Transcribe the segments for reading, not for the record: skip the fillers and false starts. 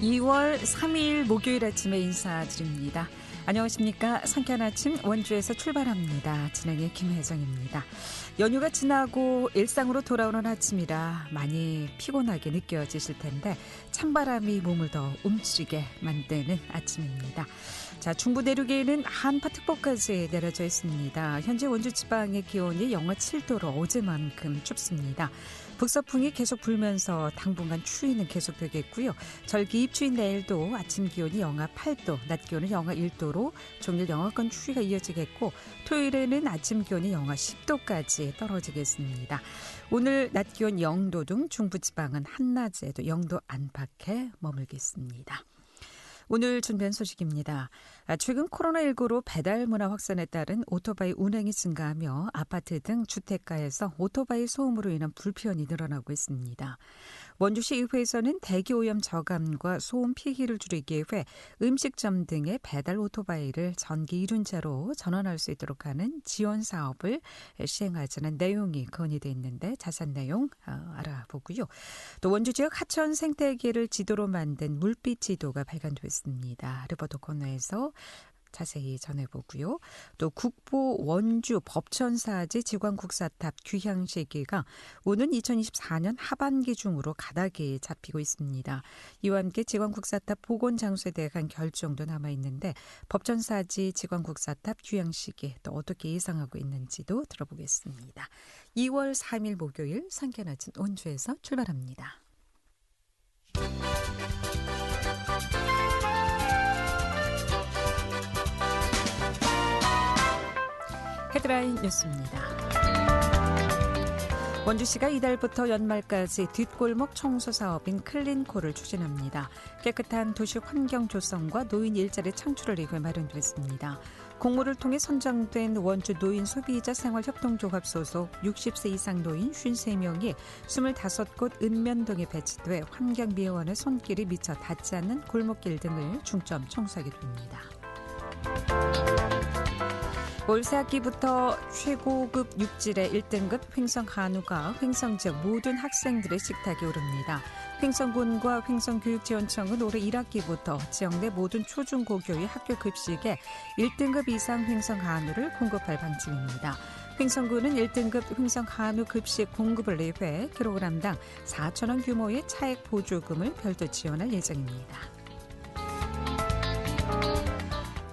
2월 3일 목요일 아침에 인사드립니다. 안녕하십니까. 상쾌한 아침 원주에서 출발합니다. 진행의 김혜정입니다. 연휴가 지나고 일상으로 돌아오는 아침이라 많이 피곤하게 느껴지실 텐데 찬바람이 몸을 더 움츠리게 만드는 아침입니다. 자, 중부 내륙에는 한파특보까지 내려져 있습니다. 현재 원주 지방의 기온이 영하 7도로 어제만큼 춥습니다. 북서풍이 계속 불면서 당분간 추위는 계속되겠고요. 절기 입추인 내일도 아침 기온이 영하 8도, 낮 기온은 영하 1도로 종일 영하권 추위가 이어지겠고 토요일에는 아침 기온이 영하 10도까지 떨어지겠습니다. 오늘 낮 기온 0도 등 중부지방은 한낮에도 0도 안팎에 머물겠습니다. 오늘 준비한 소식입니다. 최근 코로나19로 배달 문화 확산에 따른 오토바이 운행이 증가하며 아파트 등 주택가에서 오토바이 소음으로 인한 불편이 늘어나고 있습니다. 원주시 의회에서는 대기 오염 저감과 소음 피해를 줄이기 위해 음식점 등의 배달 오토바이를 전기 이륜차로 전환할 수 있도록 하는 지원 사업을 시행하자는 내용이 건의돼 있는데 자세한 내용 알아보고요. 또 원주 지역 하천 생태계를 지도로 만든 물빛 지도가 발간됐습니다. 리포터 코너에서 자세히 전해보고요. 또 국보 원주 법천사지 지관국사탑 귀향시기가 오는 2024년 하반기 중으로 가닥이 잡히고 있습니다. 이와 함께 지관국사탑 복원장소에 대한 결정도 남아있는데 법천사지 지관국사탑 귀향시기 또 어떻게 예상하고 있는지도 들어보겠습니다. 2월 3일 목요일 상쾌한 아침 원주에서 출발합니다. 헤드라인 뉴스입니다. 원주시가 이달부터 연말까지 뒷골목 청소 사업인 클린콜을 추진합니다. 깨끗한 도시 환경 조성과 노인 일자리 창출을 위해 마련됐습니다. 공모를 통해 선정된 원주 노인 소비자 생활협동조합 소속 60세 이상 노인 53명이 25곳 은면동에 배치돼 환경미화원의 손길이 미처 닿지 않는 골목길 등을 중점 청소하게 됩니다. 올 새학기부터 최고급 육질의 1등급 횡성 한우가 횡성 지역 모든 학생들의 식탁에 오릅니다. 횡성군과 횡성교육지원청은 올해 1학기부터 지역 내 모든 초중고교의 학교 급식에 1등급 이상 횡성 한우를 공급할 방침입니다. 횡성군은 1등급 횡성 한우 급식 공급을 위해 킬로그램당 4,000원 규모의 차액 보조금을 별도 지원할 예정입니다.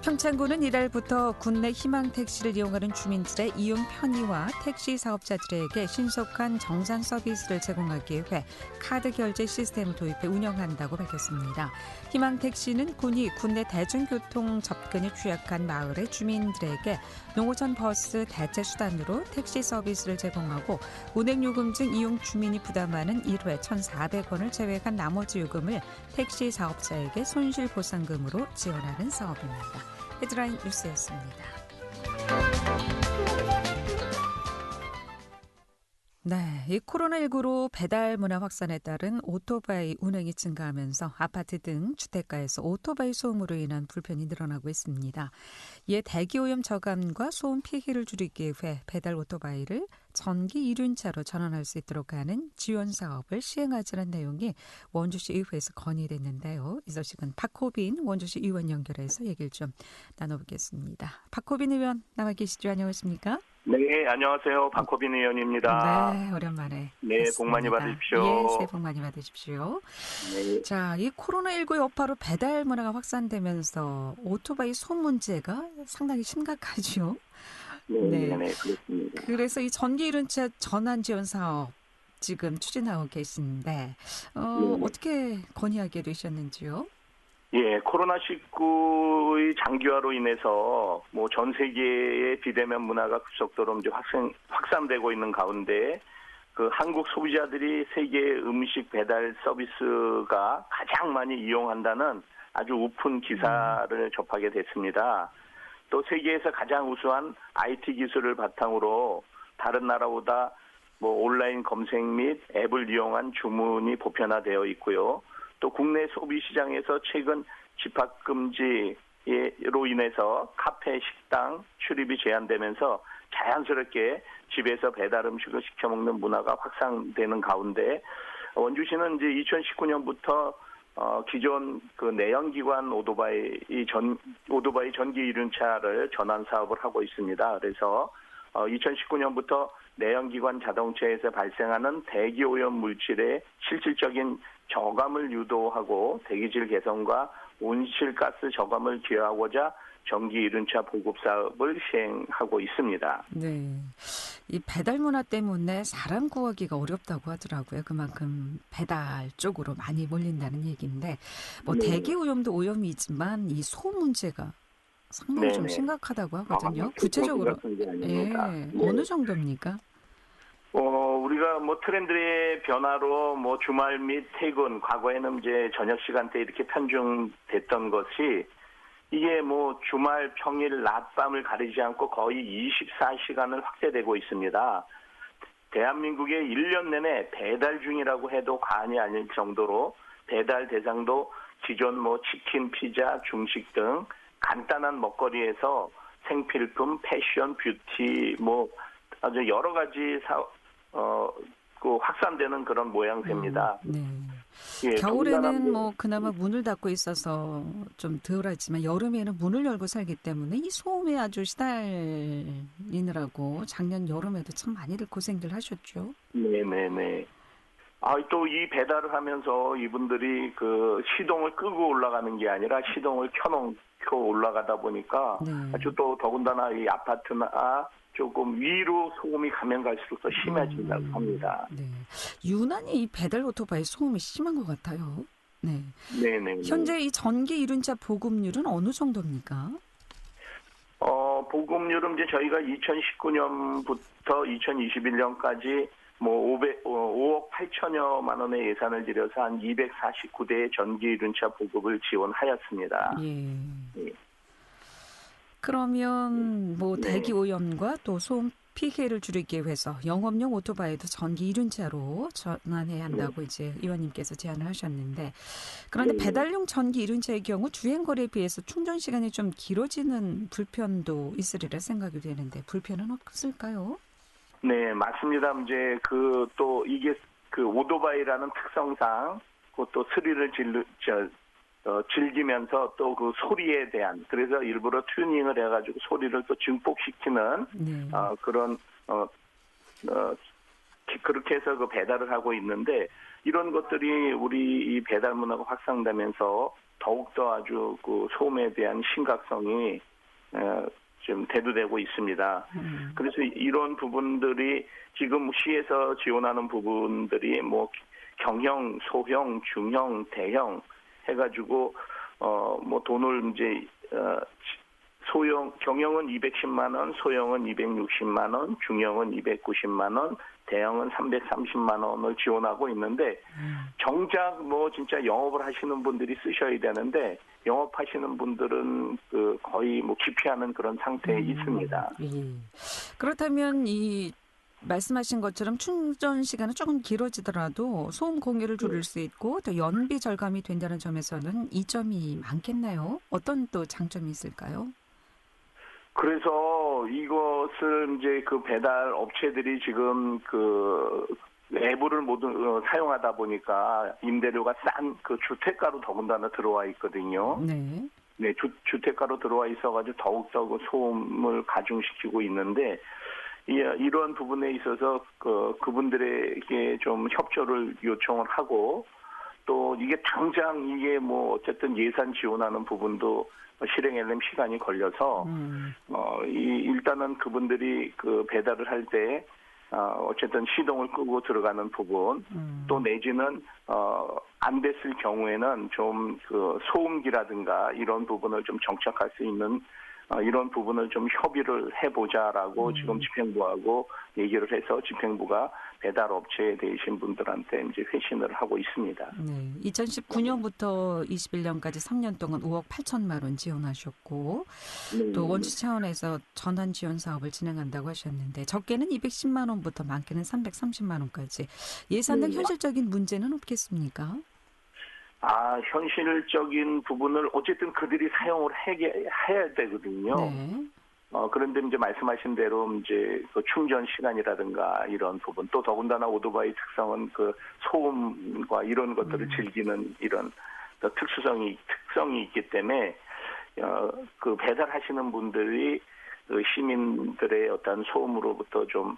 평창군은 이달부터 국내 희망택시를 이용하는 주민들의 이용 편의와 택시 사업자들에게 신속한 정산 서비스를 제공하기 위해 카드 결제 시스템을 도입해 운영한다고 밝혔습니다. 희망택시는 군이 국내 대중교통 접근이 취약한 마을의 주민들에게 농어촌 버스 대체 수단으로 택시 서비스를 제공하고 운행요금 등 이용 주민이 부담하는 1회 1,400원을 제외한 나머지 요금을 택시 사업자에게 손실보상금으로 지원하는 사업입니다. 헤드라인 뉴스였습니다. 네, 이 코로나19로 배달 문화 확산에 따른 오토바이 운행이 증가하면서 아파트 등 주택가에서 오토바이 소음으로 인한 불편이 늘어나고 있습니다. 이에 대기오염 저감과 소음 피해를 줄이기 위해 배달 오토바이를 전기 이륜차로 전환할 수 있도록 하는 지원 사업을 시행하자는 내용이 원주시 의회에서 건의됐는데요. 이 소식은 박호빈 원주시 의원 연결해서 얘기를 좀 나눠보겠습니다. 박호빈 의원 나와 계시죠? 안녕하십니까? 네, 안녕하세요. 박호빈 의원입니다. 네, 오랜만에. 네, 뵙습니다. 복 많이 받으십시오. 예, 새해 복 많이 받으십시오. 네. 자, 이 코로나19 여파로 배달 문화가 확산되면서 오토바이 소음 문제가 상당히 심각하죠. 네, 그렇습니다. 그래서 이 전기 이륜차 전환 지원 사업 지금 추진하고 계신데 어떻게 건의하게 되셨는지요? 예, 코로나19의 장기화로 인해서 뭐 전 세계의 비대면 문화가 급속도로 이제 확산되고 있는 가운데 그 한국 소비자들이 세계 음식 배달 서비스가 가장 많이 이용한다는 아주 우픈 기사를 접하게 됐습니다. 또 세계에서 가장 우수한 IT 기술을 바탕으로 다른 나라보다 뭐 온라인 검색 및 앱을 이용한 주문이 보편화되어 있고요. 또 국내 소비 시장에서 최근 집합 금지로 인해서 카페, 식당 출입이 제한되면서 자연스럽게 집에서 배달 음식을 시켜 먹는 문화가 확산되는 가운데 원주시는 이제 2019년부터 기존 그 내연기관 오토바이 전기 이륜차를 전환 사업을 하고 있습니다. 그래서 2019년부터 내연기관 자동차에서 발생하는 대기 오염 물질의 실질적인 저감을 유도하고 대기질 개선과 온실가스 저감을 기여하고자 전기 이륜차 보급 사업을 시행하고 있습니다. 네. 이 배달 문화 때문에 사람 구하기가 어렵다고 하더라고요. 그만큼 배달 쪽으로 많이 몰린다는 얘기인데, 뭐 네. 대기 오염도 오염이지만 이 소 문제가 상당히 좀 네네. 심각하다고 하거든요. 교통비 구체적으로 같은 게 아닙니다. 예, 네. 어느 정도입니까? 우리가 뭐 트렌드의 변화로 뭐 주말 및 퇴근, 과거에는 이제 저녁 시간대 이렇게 편중됐던 것이 이게 뭐 주말, 평일, 낮, 밤을 가리지 않고 거의 24시간을 확대되고 있습니다. 대한민국의 1년 내내 배달 중이라고 해도 과언이 아닐 정도로 배달 대상도 기존 뭐 치킨, 피자, 중식 등 간단한 먹거리에서 생필품, 패션, 뷰티 뭐 아주 여러 가지 확산되는 그런 모양새입니다. 네. 예, 겨울에는 뭐 그나마 문을 닫고 있어서 좀 덜하지만 여름에는 문을 열고 살기 때문에 이 소음에 아주 시달리느라고 작년 여름에도 참 많이들 고생들 하셨죠. 네네네. 또 이 배달을 하면서 이분들이 그 시동을 끄고 올라가는 게 아니라 시동을 켜놓고 올라가다 보니까 네. 아주 또 더군다나 이 아파트나 조금 위로 소음이 가면 갈수록 더 심해진다고 합니다. 네. 유난히 이 배달 오토바이 소음이 심한 것 같아요. 네. 네네. 현재 이 전기 이륜차 보급률은 어느 정도입니까? 보급률은 이제 저희가 2019년부터 2021년까지 뭐 5억 8천여만 원의 예산을 들여서 한 249대의 전기 이륜차 보급을 지원하였습니다. 예. 예. 그러면 뭐 네. 대기 오염과 또 소음 피해를 줄이기 위해서 영업용 오토바이도 전기 이륜차로 전환해야 한다고 이제 의원님께서 제안을 하셨는데, 그런데 네. 배달용 전기 이륜차의 경우 주행 거리에 비해서 충전 시간이 좀 길어지는 불편도 있으리라 생각이 되는데 불편은 없을까요? 네, 맞습니다. 이제 또 이게 그 오토바이라는 특성상 그것도 스릴을 즐기면서 또 그 소리에 대한, 그래서 일부러 튜닝을 해가지고 소리를 또 증폭시키는 네. 그런 그렇게 해서 그 배달을 하고 있는데, 이런 것들이 우리 이 배달 문화가 확산되면서 더욱더 아주 그 소음에 대한 심각성이 좀 대두되고 있습니다. 그래서 이런 부분들이 지금 시에서 지원하는 부분들이 뭐 경형, 소형, 중형, 대형 해가지고 뭐 돈을 이제 경형은 210만 원, 소형은 260만 원, 중형은 290만 원, 대형은 330만 원을 지원하고 있는데, 정작 뭐 진짜 영업을 하시는 분들이 쓰셔야 되는데 영업하시는 분들은 그 거의 뭐 기피하는 그런 상태에 있습니다. 예. 그렇다면 이 말씀하신 것처럼 충전 시간은 조금 길어지더라도 소음 공해를 줄일 수 있고 또 연비 절감이 된다는 점에서는 이점이 많겠나요? 어떤 또 장점이 있을까요? 그래서 이것을 이제 그 배달 업체들이 지금 그 앱을 모두 사용하다 보니까 임대료가 싼 그 주택가로 더군다나 들어와 있거든요. 네. 네, 주택가로 들어와 있어가지고 더욱더 그 소음을 가중시키고 있는데, 이런 부분에 있어서 그분들에게 좀 협조를 요청을 하고, 또 이게 당장 이게 뭐 어쨌든 예산 지원하는 부분도 실행하려면 시간이 걸려서 일단은 그분들이 그 배달을 할 때 어쨌든 시동을 끄고 들어가는 부분, 또 내지는 안 됐을 경우에는 좀 그 소음기라든가 이런 부분을 좀 정착할 수 있는 이런 부분을 좀 협의를 해보자라고 지금 집행부하고 얘기를 해서 집행부가 배달 업체에 대신 분들한테 이제 회신을 하고 있습니다. 네. 2019년부터 21년까지 3년 동안 5억 8천만 원 지원하셨고, 또 원주 차원에서 전환 지원 사업을 진행한다고 하셨는데, 적게는 210만 원부터 많게는 330만 원까지 예산상 현실적인 문제는 없겠습니까? 현실적인 부분을 어쨌든 그들이 사용을 해야 되거든요. 네. 그런데 이제 말씀하신 대로 이제 그 충전 시간이라든가 이런 부분, 또 더군다나 오토바이 특성은 그 소음과 이런 것들을 즐기는 이런 특성이 있기 때문에 그 배달하시는 분들이 그 시민들의 어떤 소음으로부터 좀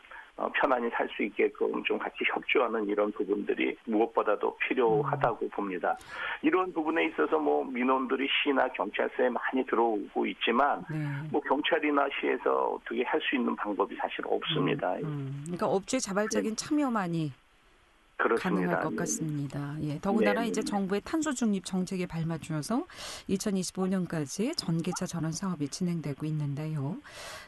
편안히 살 수 있게끔 좀 같이 협조하는 이런 부분들이 무엇보다도 필요하다고 봅니다. 이런 부분에 있어서 뭐 민원들이 시나 경찰서에 많이 들어오고 있지만 뭐 경찰이나 시에서 어떻게 할 수 있는 방법이 사실 없습니다. 그러니까 업주의 자발적인 참여만이 그렇습니다. 가능할 것 같습니다. 예, 더군다나 이제 정부의 탄소 중립 정책에 발맞춰서 2025년까지 전기차 전원 사업이 진행되고 있는데요.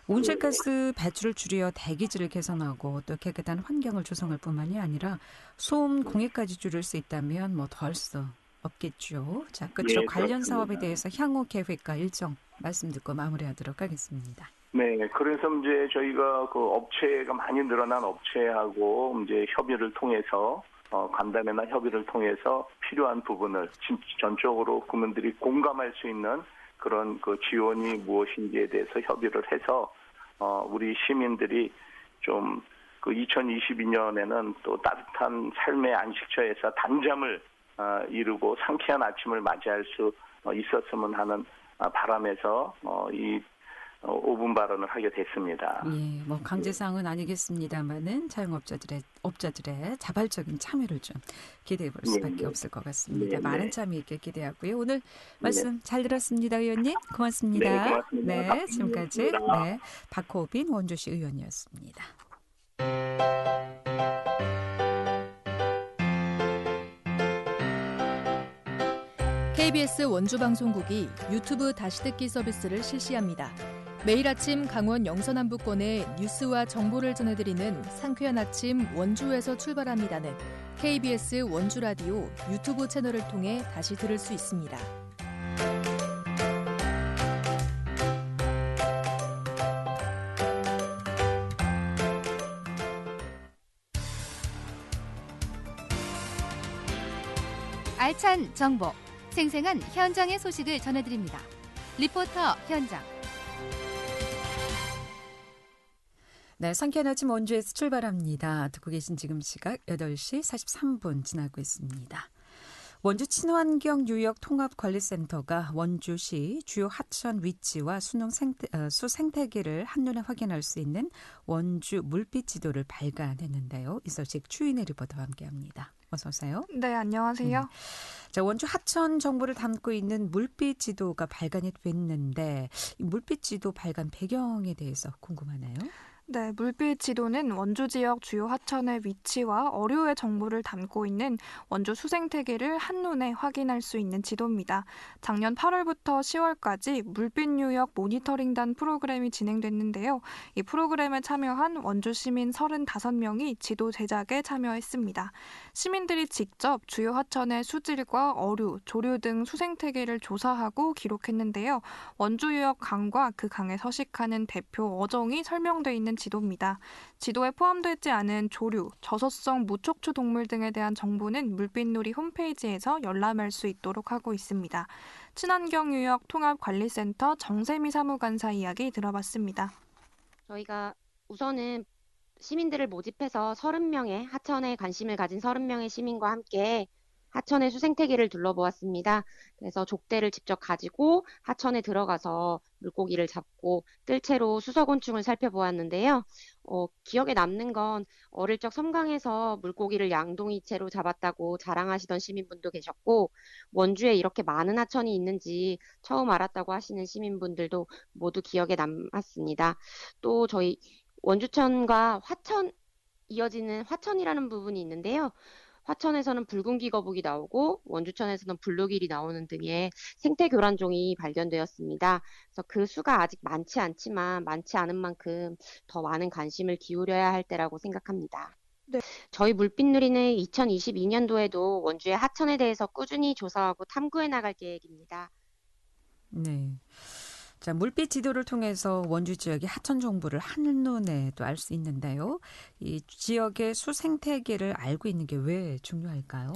온실가스 배출을 줄여 대기질을 개선하고 또 깨끗한 환경을 조성할 뿐만이 아니라 소음 공해까지 줄일 수 있다면 뭐 더 할 수 없겠죠. 자, 끝으로 관련 사업에 대해서 향후 계획과 일정 말씀 듣고 마무리하도록 하겠습니다. 네, 그래서 이제 저희가 그 업체가 많이 늘어난 업체하고 이제 협의를 통해서 간담회나 협의를 통해서 필요한 부분을 전적으로 국민들이 공감할 수 있는 그런 그 지원이 무엇인지에 대해서 협의를 해서 우리 시민들이 좀 그 2022년에는 또 따뜻한 삶의 안식처에서 단잠을 이루고 상쾌한 아침을 맞이할 수 있었으면 하는 바람에서 이 5분 발언을 하게 됐습니다. 예, 뭐 강제사항은 아니겠습니다만은 자영업자들의 자발적인 참여를 좀 기대해 볼 수밖에 없을 것 같습니다. 많은 참여 있게 기대하고요. 오늘 말씀 잘 들었습니다, 의원님. 고맙습니다. 네, 고맙습니다. 네, 지금까지 박호빈 원주시 의원이었습니다. KBS 원주방송국이 유튜브 다시 듣기 서비스를 실시합니다. 매일 아침 강원 영서남부권의 뉴스와 정보를 전해드리는 상쾌한 아침 원주에서 출발합니다는 KBS 원주라디오 유튜브 채널을 통해 다시 들을 수 있습니다. 알찬 정보, 생생한 현장의 소식을 전해드립니다. 리포터 현장. 네, 상쾌한 아침 원주에서 출발합니다. 듣고 계신 지금 시각 8시 43분 지나고 있습니다. 원주 친환경유역통합관리센터가 원주시 주요 하천 위치와 수생태계를 한눈에 확인할 수 있는 원주 물빛 지도를 발간했는데요. 이 소식 추인의 리포터와 함께합니다. 어서 오세요. 네, 안녕하세요. 자, 원주 하천 정보를 담고 있는 물빛 지도가 발간이 됐는데 이 물빛 지도 발간 배경에 대해서 궁금하네요. 네, 물빛 지도는 원주 지역 주요 하천의 위치와 어류의 정보를 담고 있는 원주 수생태계를 한눈에 확인할 수 있는 지도입니다. 작년 8월부터 10월까지 물빛 유역 모니터링단 프로그램이 진행됐는데요. 이 프로그램에 참여한 원주 시민 35명이 지도 제작에 참여했습니다. 시민들이 직접 주요 하천의 수질과 어류, 조류 등 수생태계를 조사하고 기록했는데요. 원주 유역 강과 그 강에 서식하는 대표 어종이 설명돼 있는 지도입니다. 지도에 포함되지 않은 조류, 저서성 무척추 동물 등에 대한 정보는 물빛놀이 홈페이지에서 열람할 수 있도록 하고 있습니다. 친환경유역 통합관리센터 정세미 사무관사 이야기 들어봤습니다. 저희가 우선은 시민들을 모집해서 30명의 하천에 관심을 가진 30명의 시민과 함께 하천의 수생태계를 둘러보았습니다. 그래서 족대를 직접 가지고 하천에 들어가서 물고기를 잡고 뜰채로 수서곤충을 살펴보았는데요. 기억에 남는 건 어릴 적 섬강에서 물고기를 양동이채로 잡았다고 자랑하시던 시민분도 계셨고 원주에 이렇게 많은 하천이 있는지 처음 알았다고 하시는 시민분들도 모두 기억에 남았습니다. 또 저희 원주천과 화천 이어지는 화천이라는 부분이 있는데요. 화천에서는 붉은기 거북이 나오고 원주천에서는 블루길이 나오는 등의 생태 교란종이 발견되었습니다. 그래서 그 수가 아직 많지 않지만 많지 않은 만큼 더 많은 관심을 기울여야 할 때라고 생각합니다. 네. 저희 물빛누리는 2022년도에도 원주의 하천에 대해서 꾸준히 조사하고 탐구해 나갈 계획입니다. 네. 자, 물빛 지도를 통해서 원주 지역의 하천 정보를 한눈에 또 알 수 있는데요. 이 지역의 수생태계를 알고 있는 게 왜 중요할까요?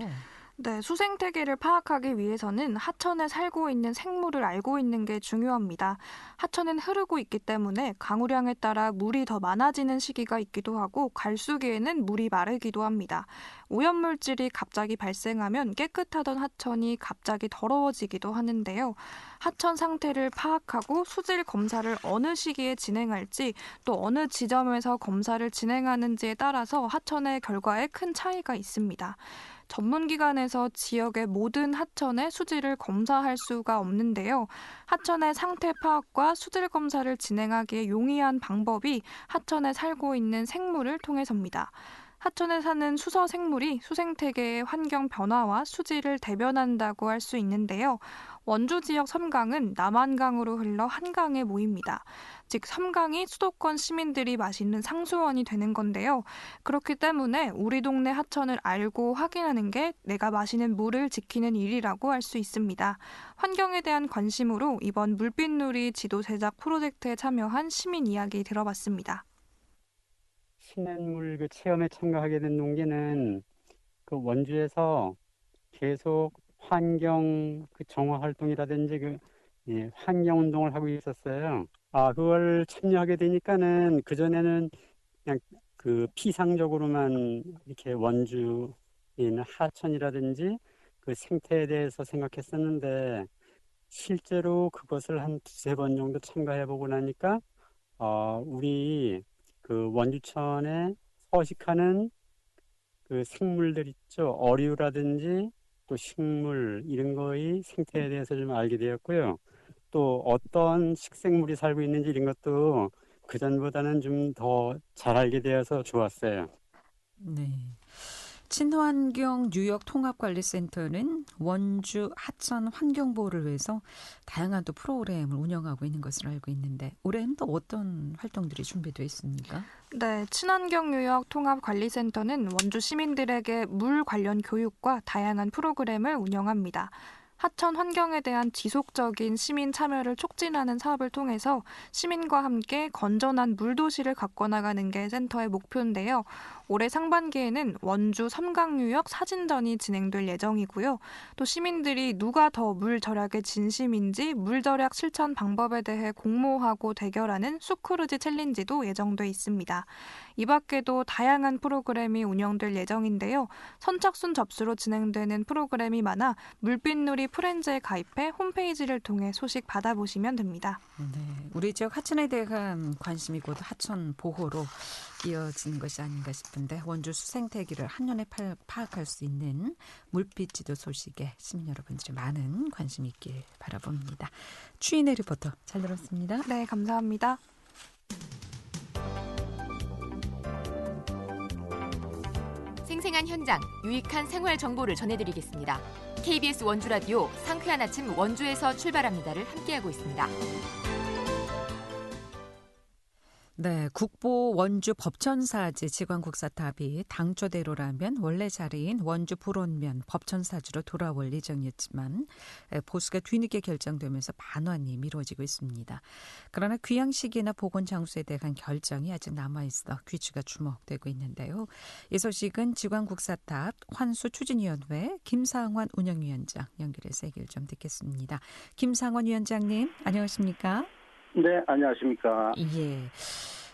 네, 수생태계를 파악하기 위해서는 하천에 살고 있는 생물을 알고 있는 게 중요합니다. 하천은 흐르고 있기 때문에 강우량에 따라 물이 더 많아지는 시기가 있기도 하고 갈수기에는 물이 마르기도 합니다. 오염물질이 갑자기 발생하면 깨끗하던 하천이 갑자기 더러워지기도 하는데요. 하천 상태를 파악하고 수질 검사를 어느 시기에 진행할지 또 어느 지점에서 검사를 진행하는지에 따라서 하천의 결과에 큰 차이가 있습니다. 전문기관에서 지역의 모든 하천의 수질을 검사할 수가 없는데요. 하천의 상태 파악과 수질 검사를 진행하기에 용이한 방법이 하천에 살고 있는 생물을 통해서입니다. 하천에 사는 수서 생물이 수생태계의 환경 변화와 수질을 대변한다고 할 수 있는데요. 원주 지역 섬강은 남한강으로 흘러 한강에 모입니다. 즉 섬강이 수도권 시민들이 마시는 상수원이 되는 건데요. 그렇기 때문에 우리 동네 하천을 알고 확인하는 게 내가 마시는 물을 지키는 일이라고 할 수 있습니다. 환경에 대한 관심으로 이번 물빛누리 지도 제작 프로젝트에 참여한 시민 이야기 들어봤습니다. 신앤물 체험에 참가하게 된 동기는 원주에서 계속 환경 정화 활동이라든지 환경 운동을 하고 있었어요. 그걸 참여하게 되니까는 그전에는 그냥 피상적으로만 이렇게 원주에 있는 하천이라든지 그 생태에 대해서 생각했었는데 실제로 그것을 한 두세 번 정도 참가해보고 나니까 우리 원주천에 서식하는 그 생물들 있죠. 어류라든지 또 식물 이런 거의 생태에 대해서 좀 알게 되었고요. 또 어떤 식생물이 살고 있는지 이런 것도 그전보다는 좀 더 잘 알게 되어서 좋았어요. 네. 친환경 뉴욕 통합관리센터는 원주 하천 환경보호를 위해서 다양한 또 프로그램을 운영하고 있는 것으로 알고 있는데 올해는 또 어떤 활동들이 준비되어 있습니까? 네, 친환경 뉴욕 통합관리센터는 원주 시민들에게 물 관련 교육과 다양한 프로그램을 운영합니다. 하천 환경에 대한 지속적인 시민 참여를 촉진하는 사업을 통해서 시민과 함께 건전한 물도시를 가꿔 나가는 게 센터의 목표인데요. 올해 상반기에는 원주 섬강유역 사진전이 진행될 예정이고요. 또 시민들이 누가 더 물 절약에 진심인지 물 절약 실천 방법에 대해 공모하고 대결하는 수크루지 챌린지도 예정돼 있습니다. 이 밖에도 다양한 프로그램이 운영될 예정인데요. 선착순 접수로 진행되는 프로그램이 많아 물빛누리 프렌즈에 가입해 홈페이지를 통해 소식 받아보시면 됩니다. 네, 우리 지역 하천에 대한 관심이 곧 하천 보호로 이어지는 것이 아닌가 싶은데 원주 수생태계를 한눈에 파악할 수 있는 물빛 지도 소식에 시민 여러분들이 많은 관심이 있길 바라봅니다. 추인혜 리포터 잘 들었습니다. 네, 감사합니다. 생생한 현장, 유익한 생활 정보를 전해드리겠습니다. KBS 원주 라디오 상쾌한 아침 원주에서 출발합니다를 함께하고 있습니다. 네, 국보 원주 법천사지 지관국사탑이 당초대로라면 원래 자리인 원주 불온면 법천사지로 돌아올 예정이었지만 보수가 뒤늦게 결정되면서 반환이 미뤄지고 있습니다. 그러나 귀향 시기나 복원 장소에 대한 결정이 아직 남아있어 귀추가 주목되고 있는데요. 이 소식은 지관국사탑 환수추진위원회 김상환 운영위원장 연결해서 얘기를 좀 듣겠습니다. 김상환 위원장님, 안녕하십니까? 네, 안녕하십니까. 예.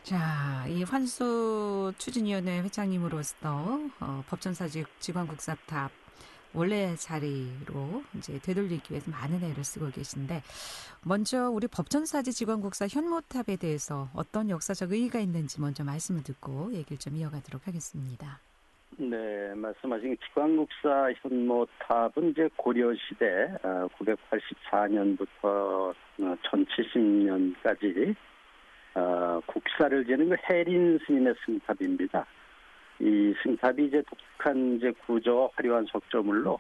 자, 이 환수추진위원회 회장님으로서 법천사지 지관국사탑 원래 자리로 이제 되돌리기 위해서 많은 애를 쓰고 계신데 먼저 우리 법천사지 지관국사 현모탑에 대해서 어떤 역사적 의의가 있는지 먼저 말씀을 듣고 얘기를 좀 이어가도록 하겠습니다. 네, 말씀하신 지관국사 현모탑은 이제 고려시대 984년부터 1070년까지 국사를 지는 해린 스님의 승탑입니다. 이 승탑이 이제 독특한 이제 구조, 화려한 석조물로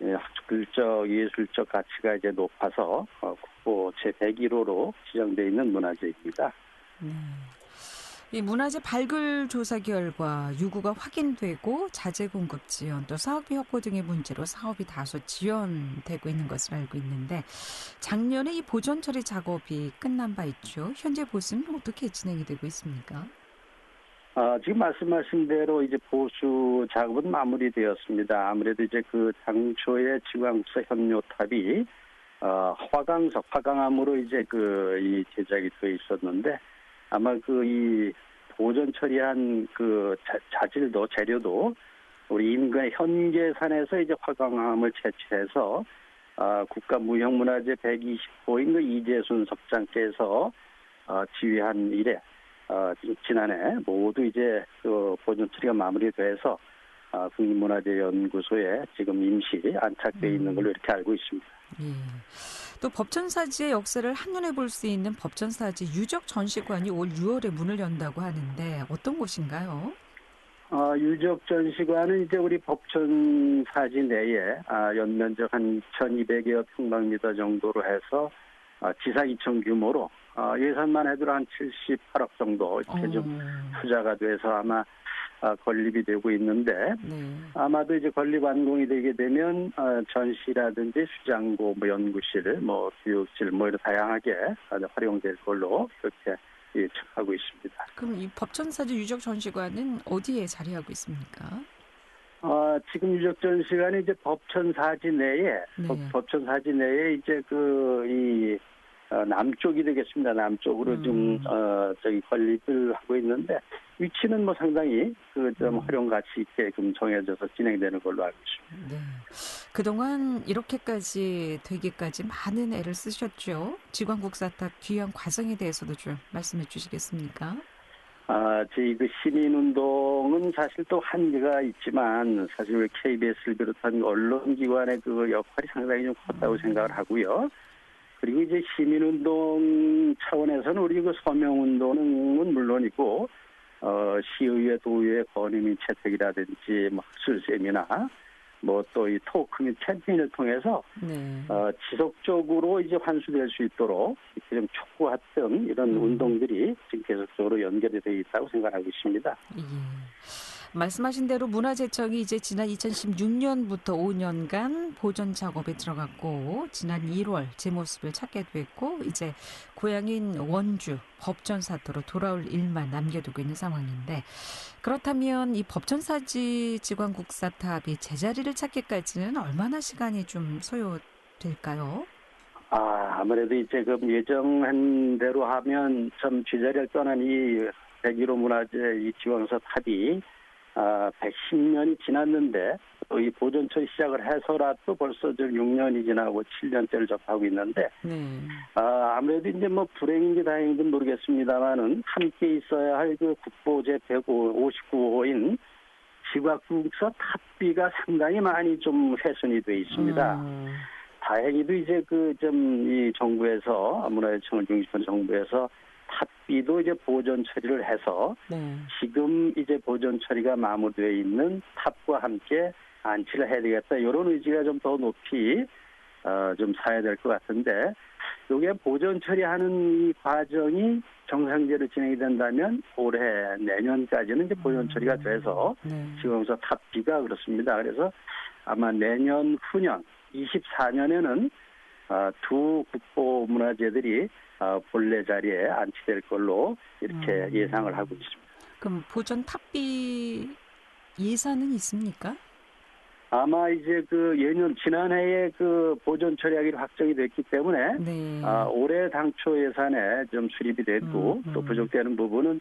학술적, 예술적 가치가 이제 높아서 국보 제101호로 지정되어 있는 문화재입니다. 이 문화재 발굴 조사 결과 유구가 확인되고 자재 공급 지연, 또 사업비 확보 등의 문제로 사업이 다소 지연되고 있는 것을 알고 있는데 작년에 이 보존 처리 작업이 끝난 바 있죠. 현재 보수는 어떻게 진행이 되고 있습니까? 지금 말씀하신 대로 이제 보수 작업은 마무리되었습니다. 아무래도 이제 그 당초에 지구항국사 현묘탑이 화강암으로 이제 이 제작이 되어 있었는데 아마 이 보존 처리한 그 자질도 재료도 우리 인근의 현계산에서 이제 화강암을 채취해서 국가무형문화재 120호인 그 이재순 석장께서 지휘한 이래 지난해 모두 이제 그 보존 처리가 마무리돼서 국립문화재연구소에 지금 임시 안착되어 있는 걸로 이렇게 알고 있습니다. 예. 또 법전사지의 역사를 한눈에 볼 수 있는 법전사지 유적 전시관이 올 6월에 문을 연다고 하는데 어떤 곳인가요? 유적 전시관은 이제 우리 법전사지 내에 연면적 한 2,200여 평방미터 정도로 해서 지사 2천 규모로 예산만 해도 한 78억 정도 이렇게 좀 투자가 돼서 아마 건립이 되고 있는데 아마도 이제 건립 완공이 되게 되면 전시라든지 수장고, 연구실, 교육실 이런 다양하게 활용될 걸로 그렇게 예측하고 있습니다. 그럼 이 법전사지 유적 전시관은 어디에 자리하고 있습니까? 지금 유적 전시관이 이제 법천사지 내에 법천사지 내에 이제 이 남쪽이 되겠습니다. 남쪽으로 좀 건립을 하고 있는데 위치는 상당히 좀 활용 가치 있게 정해져서 진행되는 걸로 알고 있습니다. 네. 그동안 이렇게까지 되기까지 많은 애를 쓰셨죠. 지광국사탑 귀환 과정에 대해서도 좀 말씀해 주시겠습니까? 저희 시민운동은 사실 또 한계가 있지만 사실 우리 KBS를 비롯한 언론기관의 역할이 상당히 좀 컸다고 생각을 하고요. 그리고 이제 시민운동 차원에서는 우리 서명운동은 물론이고, 시의회, 도의회 건의민 채택이라든지, 학술 세미나, 또 이 토크 및 캠페인을 통해서, 지속적으로 이제 환수될 수 있도록 이렇게 좀 촉구했던 이런 운동들이 지금 계속적으로 연결이 되어 있다고 생각하고 있습니다. 예. 말씀하신 대로 문화재청이 이제 지난 2016년부터 5년간 보존 작업에 들어갔고 지난 1월 제 모습을 찾게 됐고 이제 고향인 원주 법전사도로 돌아올 일만 남겨두고 있는 상황인데 그렇다면 이 법전사지 지광국사탑이 제자리를 찾기까지는 얼마나 시간이 좀 소요될까요? 아무래도 이제 예정한 대로 하면 참 제자리를 떠난 이 101호 문화재 이 지광사 탑이 110년이 지났는데 또 이 보존 처리 시작을 해서라도 벌써 좀 6년이 지나고 7년째를 접하고 있는데 아무래도 이제 불행인지 다행인지 모르겠습니다만은 함께 있어야 할 국보 제 159호인 지광국사 탑비가 상당히 많이 좀 훼손이 돼 있습니다. 다행히도 이제 이 정부에서 문화재청을 중심으로 정부에서 탑비도 이제 보존 처리를 해서 지금 이제 보존 처리가 마무리되어 있는 탑과 함께 안치를 해야 되겠다. 이런 의지가 좀 더 높이 좀 사야 될 것 같은데 이게 보존 처리하는 이 과정이 정상적으로 진행이 된다면 올해 내년까지는 이제 보존 처리가 돼서 지금서 탑비가 그렇습니다. 그래서 아마 내년 후년 24년에는 두 국보 문화재들이 본래 자리에 안치될 걸로 이렇게 예상을 하고 있습니다. 그럼 보존 탑비 예산은 있습니까? 아마 이제 지난해에 보존 처리하기로 확정이 됐기 때문에 올해 당초 예산에 좀 수립이 됐고 또 부족되는 부분은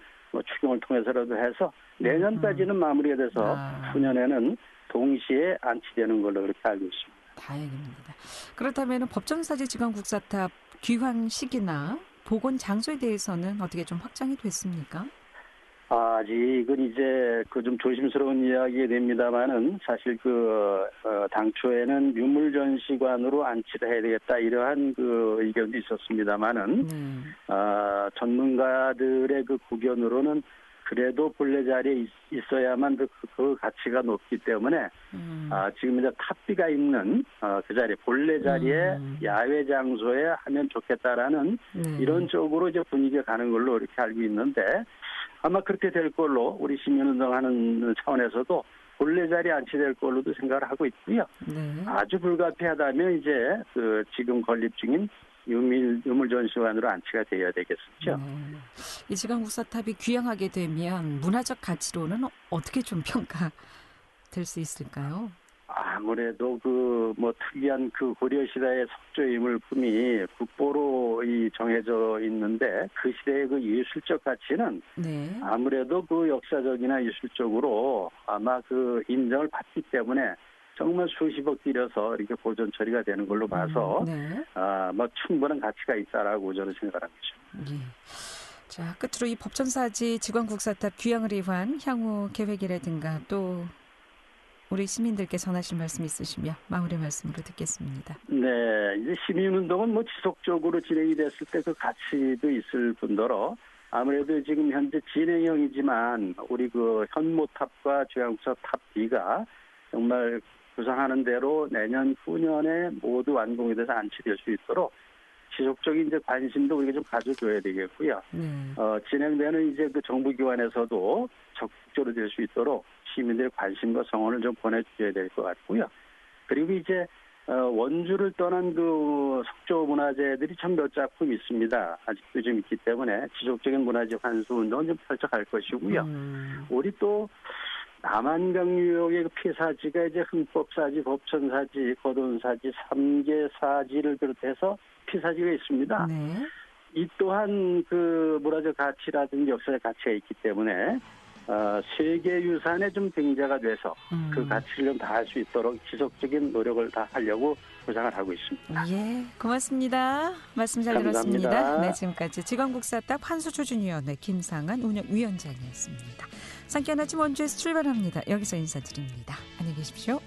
추경을 통해서라도 해서 내년까지는 마무리가 돼서 후년에는 동시에 안치되는 걸로 그렇게 알고 있습니다. 다행입니다. 그렇다면 법전사지 지광국사탑 귀환 시기나 복원 장소에 대해서는 어떻게 좀 확정이 됐습니까? 아직은 이제 좀 조심스러운 이야기가 됩니다만은 사실 당초에는 유물전시관으로 안치를 해야 되겠다 이러한 의견도 있었습니다만은 전문가들의 구견으로는 그래도 본래 자리에 있어야만 그 가치가 높기 때문에 지금 이제 탑비가 있는 그 자리에 본래 자리에 야외 장소에 하면 좋겠다라는 이런 쪽으로 이제 분위기가 가는 걸로 이렇게 알고 있는데 아마 그렇게 될 걸로 우리 시민운동하는 차원에서도 본래 자리에 안치될 걸로도 생각을 하고 있고요. 아주 불가피하다면 이제 지금 건립 중인 유물 전시관으로 안치가 돼야 되겠죠. 이 지광국사탑이 귀향하게 되면 문화적 가치로는 어떻게 좀 평가될 수 있을까요? 아무래도 특이한 고려 시대의 석조 유물품이 국보로 정해져 있는데 그 시대의 예술적 가치는 네. 아무래도 역사적이나 예술적으로 아마 인정을 받기 때문에 정말 수십억 들여서 이렇게 보존 처리가 되는 걸로 봐서 네. 충분한 가치가 있다라고 저는 생각합니다. 예. 자, 끝으로 이 법천사지 지광국사탑 귀향을 위한 향후 계획이라든가 또 우리 시민들께 전하실 말씀 있으시면 마무리 말씀으로 듣겠습니다. 네, 이제 시민운동은 지속적으로 진행이 됐을 때 그 가치도 있을 뿐더러 아무래도 지금 현재 진행형이지만 우리 현모탑과 지광국사탑 B가 정말 구상하는 대로 내년 후년에 모두 완공이 돼서 안치될 수 있도록 지속적인 관심도 우리가 좀 가져줘야 되겠고요. 진행되는 정부기관에서도 적극적으로 될 수 있도록 시민들의 관심과 성원을 좀 보내줘야 될 것 같고요. 그리고 원주를 떠난 석조 문화재들이 참 몇 작품 있습니다. 아직도 좀 있기 때문에 지속적인 문화재 환수 운동은 좀 펼쳐갈 것이고요. 우리 또 남한강 유역의 피사지가 흥법사지, 법천사지, 거돈사지, 삼계사지를 비롯해서 피사지가 있습니다. 네. 이 또한 문화적 가치라든지 역사적 가치가 있기 때문에 세계유산에 좀 등재가 돼서 그 가치를 좀 다할 수 있도록 지속적인 노력을 다 하려고 구상을 하고 있습니다. 예, 고맙습니다. 말씀 잘 감사합니다. 들었습니다. 네, 지금까지 지광국사탑 환수추진위원회 김상한 운영위원장이었습니다. 상쾌한 아침 원주에서 출발합니다. 여기서 인사드립니다. 안녕히 계십시오.